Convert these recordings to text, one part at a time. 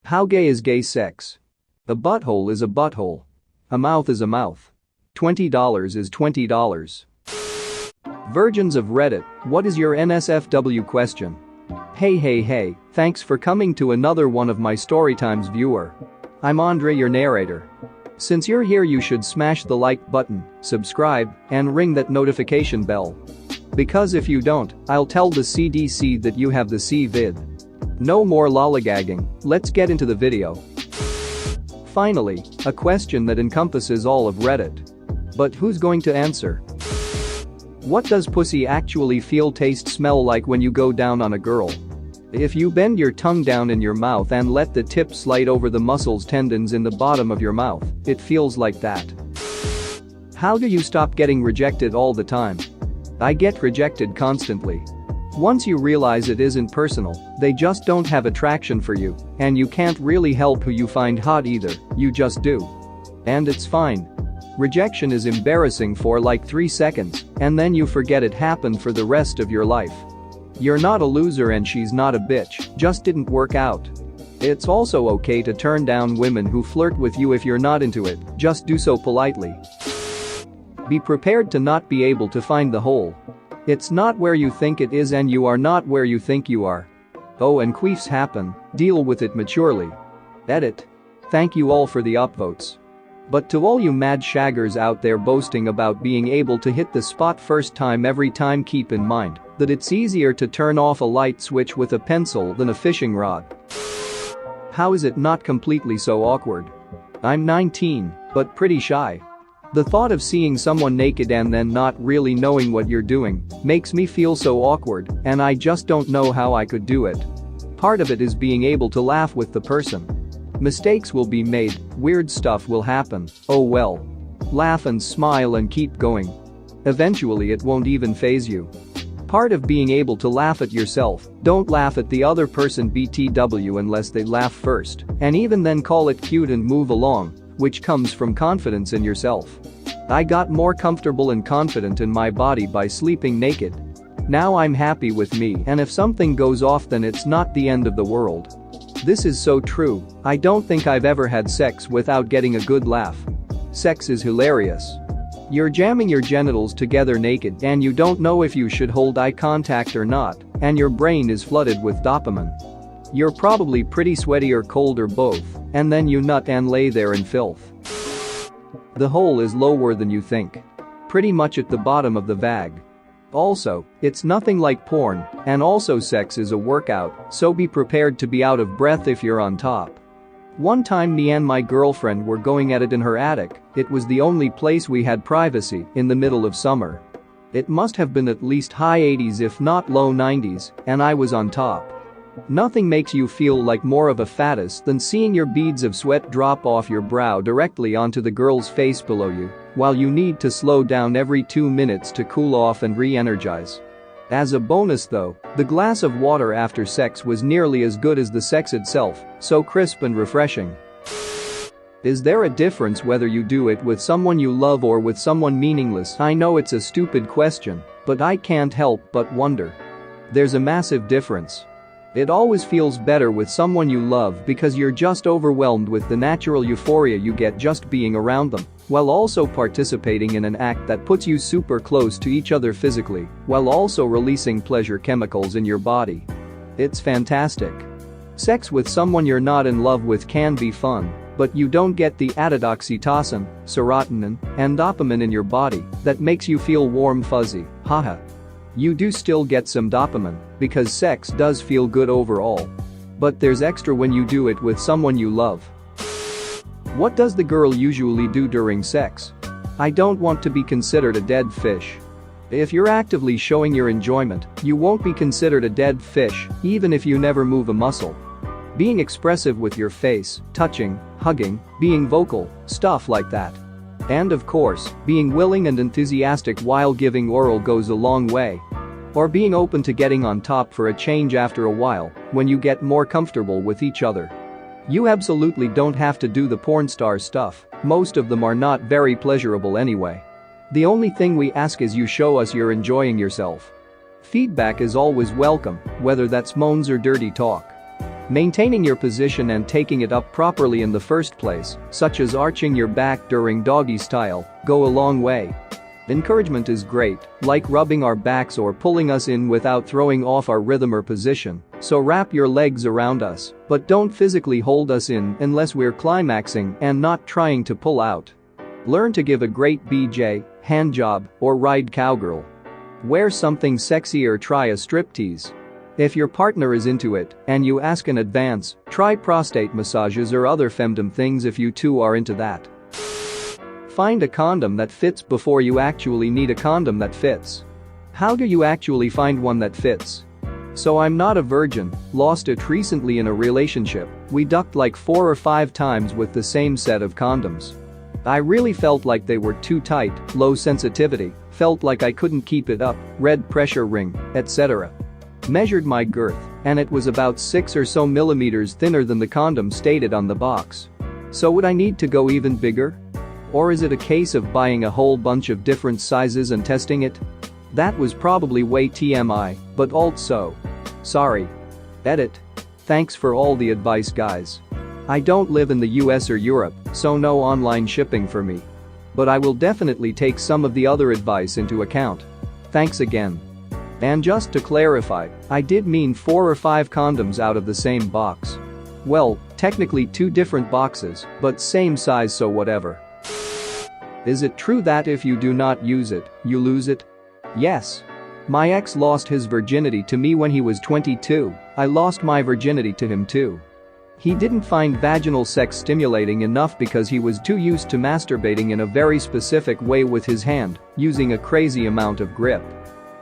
How gay is gay sex? A butthole is a butthole. A mouth is a mouth. $20 is $20. Virgins of Reddit, what is your NSFW question? Hey, thanks for coming to another one of my Storytimes viewer. I'm Andre, your narrator. Since you're here, you should smash the like button, subscribe, and ring that notification bell. Because if you don't, I'll tell the CDC that you have the C-vid. No more lollygagging, let's get into the video. Finally, a question that encompasses all of Reddit. But who's going to answer? What does pussy actually feel, taste, smell like when you go down on a girl? If you bend your tongue down in your mouth and let the tip slide over the muscles, tendons in the bottom of your mouth, it feels like that. How do you stop getting rejected all the time? I get rejected constantly. Once you realize it isn't personal, they just don't have attraction for you, and you can't really help who you find hot either, you just do. And it's fine. Rejection is embarrassing for like 3 seconds, and then you forget it happened for the rest of your life. You're not a loser and she's not a bitch, just didn't work out. It's also okay to turn down women who flirt with you if you're not into it, just do so politely. Be prepared to not be able to find the hole. It's not where you think it is and you are not where you think you are. Oh, and queefs happen, deal with it maturely. Edit. Thank you all for the upvotes. But to all you mad shaggers out there boasting about being able to hit the spot first time every time, keep in mind that it's easier to turn off a light switch with a pencil than a fishing rod. How is it not completely so awkward? I'm 19, but pretty shy. The thought of seeing someone naked and then not really knowing what you're doing makes me feel so awkward, and I just don't know how I could do it. Part of it is being able to laugh with the person. Mistakes will be made, weird stuff will happen, oh well. Laugh and smile and keep going. Eventually it won't even faze you. Part of being able to laugh at yourself, don't laugh at the other person BTW unless they laugh first, and even then call it cute and move along, which comes from confidence in yourself. I got more comfortable and confident in my body by sleeping naked. Now I'm happy with me, and if something goes off then it's not the end of the world. This is so true, I don't think I've ever had sex without getting a good laugh. Sex is hilarious. You're jamming your genitals together naked and you don't know if you should hold eye contact or not, and your brain is flooded with dopamine. You're probably pretty sweaty or cold or both, and then you nut and lay there in filth. The hole is lower than you think. Pretty much at the bottom of the vag. Also, it's nothing like porn, and also sex is a workout, so be prepared to be out of breath if you're on top. One time me and my girlfriend were going at it in her attic, it was the only place we had privacy, in the middle of summer. It must have been at least high 80s if not low 90s, and I was on top. Nothing makes you feel like more of a fattest than seeing your beads of sweat drop off your brow directly onto the girl's face below you, while you need to slow down every 2 minutes to cool off and re-energize. As a bonus though, the glass of water after sex was nearly as good as the sex itself, so crisp and refreshing. Is there a difference whether you do it with someone you love or with someone meaningless? I know it's a stupid question, but I can't help but wonder. There's a massive difference. It always feels better with someone you love because you're just overwhelmed with the natural euphoria you get just being around them, while also participating in an act that puts you super close to each other physically, while also releasing pleasure chemicals in your body. It's fantastic. Sex with someone you're not in love with can be fun, but you don't get the added oxytocin, serotonin, and dopamine in your body that makes you feel warm fuzzy, haha. You do still get some dopamine, because sex does feel good overall. But there's extra when you do it with someone you love. What does the girl usually do during sex? I don't want to be considered a dead fish. If you're actively showing your enjoyment, you won't be considered a dead fish, even if you never move a muscle. Being expressive with your face, touching, hugging, being vocal, stuff like that. And of course, being willing and enthusiastic while giving oral goes a long way. Or being open to getting on top for a change after a while, when you get more comfortable with each other. You absolutely don't have to do the porn star stuff, most of them are not very pleasurable anyway. The only thing we ask is you show us you're enjoying yourself. Feedback is always welcome, whether that's moans or dirty talk. Maintaining your position and taking it up properly in the first place, such as arching your back during doggy style, go a long way. Encouragement is great, like rubbing our backs or pulling us in without throwing off our rhythm or position, so wrap your legs around us, but don't physically hold us in unless we're climaxing and not trying to pull out. Learn to give a great BJ, hand job, or ride cowgirl. Wear something sexy or try a striptease. If your partner is into it and you ask in advance, try prostate massages or other femdom things if you two are into that. Find a condom that fits before you actually need a condom that fits. How do you actually find one that fits? So I'm not a virgin, lost it recently in a relationship, we ducked like 4 or 5 times with the same set of condoms. I really felt like they were too tight, low sensitivity, felt like I couldn't keep it up, red pressure ring, etc. Measured my girth, and it was about 6 or so millimeters thinner than the condom stated on the box. So would I need to go even bigger? Or is it a case of buying a whole bunch of different sizes and testing it? That was probably way TMI, but also. Sorry. Edit. Thanks for all the advice, guys. I don't live in the US or Europe, so no online shipping for me. But I will definitely take some of the other advice into account. Thanks again. And just to clarify, I did mean 4 or 5 condoms out of the same box. Well, technically 2 different boxes, but same size, so whatever. Is it true that if you do not use it, you lose it? Yes. My ex lost his virginity to me when he was 22, I lost my virginity to him too. He didn't find vaginal sex stimulating enough because he was too used to masturbating in a very specific way with his hand, using a crazy amount of grip.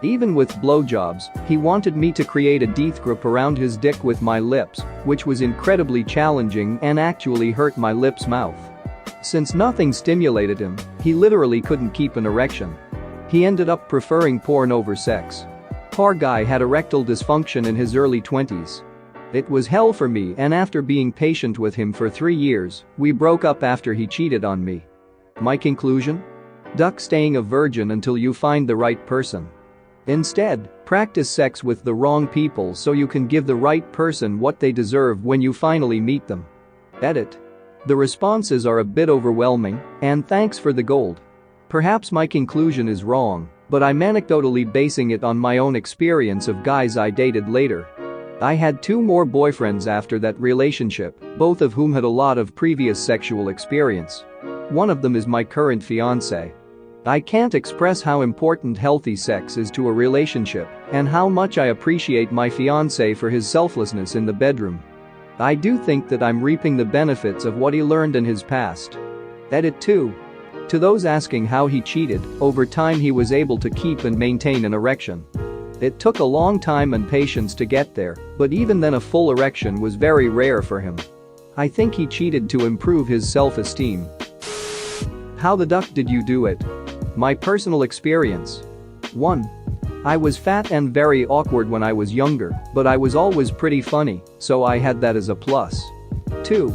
Even with blowjobs, he wanted me to create a death grip around his dick with my lips, which was incredibly challenging and actually hurt my lips' mouth. Since nothing stimulated him, he literally couldn't keep an erection. He ended up preferring porn over sex. Poor guy had erectile dysfunction in his early 20s. It was hell for me, and after being patient with him for 3 years, we broke up after he cheated on me. My conclusion? Duck staying a virgin until you find the right person. Instead, practice sex with the wrong people so you can give the right person what they deserve when you finally meet them. Edit. The responses are a bit overwhelming, and thanks for the gold. Perhaps my conclusion is wrong, but I'm anecdotally basing it on my own experience of guys I dated later. I had 2 more boyfriends after that relationship, both of whom had a lot of previous sexual experience. One of them is my current fiancé. I can't express how important healthy sex is to a relationship and how much I appreciate my fiancé for his selflessness in the bedroom. I do think that I'm reaping the benefits of what he learned in his past. Edit 2. To those asking how he cheated, over time he was able to keep and maintain an erection. It took a long time and patience to get there, but even then a full erection was very rare for him. I think he cheated to improve his self-esteem. How the duck did you do it? My personal experience. 1. I was fat and very awkward when I was younger, but I was always pretty funny, so I had that as a plus. 2.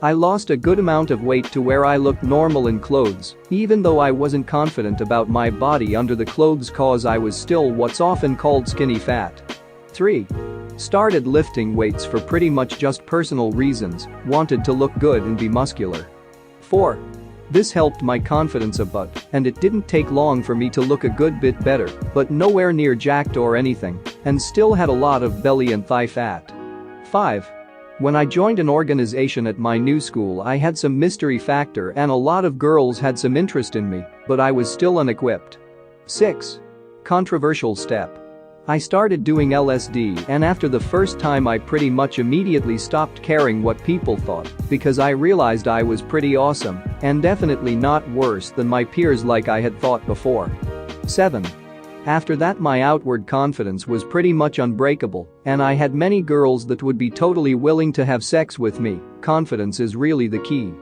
I lost a good amount of weight to where I looked normal in clothes, even though I wasn't confident about my body under the clothes cause I was still what's often called skinny fat. 3. Started lifting weights for pretty much just personal reasons, wanted to look good and be muscular. 4. This helped my confidence a bit, and it didn't take long for me to look a good bit better, but nowhere near jacked or anything, and still had a lot of belly and thigh fat. 5. When I joined an organization at my new school, I had some mystery factor and a lot of girls had some interest in me, but I was still unequipped. 6. Controversial step. I started doing LSD, and after the first time I pretty much immediately stopped caring what people thought because I realized I was pretty awesome and definitely not worse than my peers like I had thought before. 7. After that my outward confidence was pretty much unbreakable and I had many girls that would be totally willing to have sex with me. Confidence is really the key.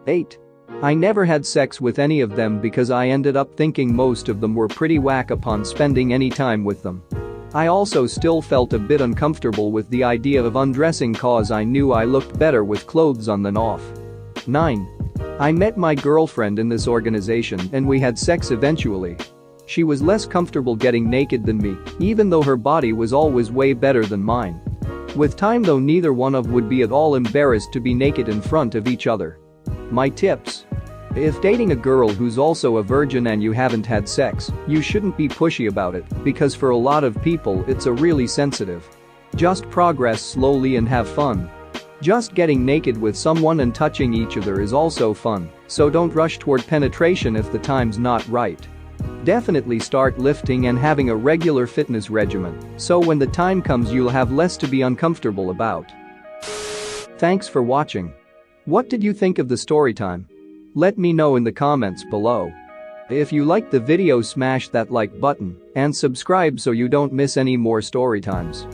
8. I never had sex with any of them because I ended up thinking most of them were pretty whack upon spending any time with them. I also still felt a bit uncomfortable with the idea of undressing cause I knew I looked better with clothes on than off. 9. I met my girlfriend in this organization and we had sex eventually. She was less comfortable getting naked than me, even though her body was always way better than mine. With time though, neither one of would be at all embarrassed to be naked in front of each other. My tips. If dating a girl who's also a virgin and you haven't had sex, you shouldn't be pushy about it, because for a lot of people it's a really sensitive. Just progress slowly and have fun. Just getting naked with someone and touching each other is also fun, so don't rush toward penetration if the time's not right. Definitely start lifting and having a regular fitness regimen, so when the time comes you'll have less to be uncomfortable about. Thanks for watching. What did you think of the story time? Let me know in the comments below. If you liked the video, smash that like button and subscribe so you don't miss any more story times.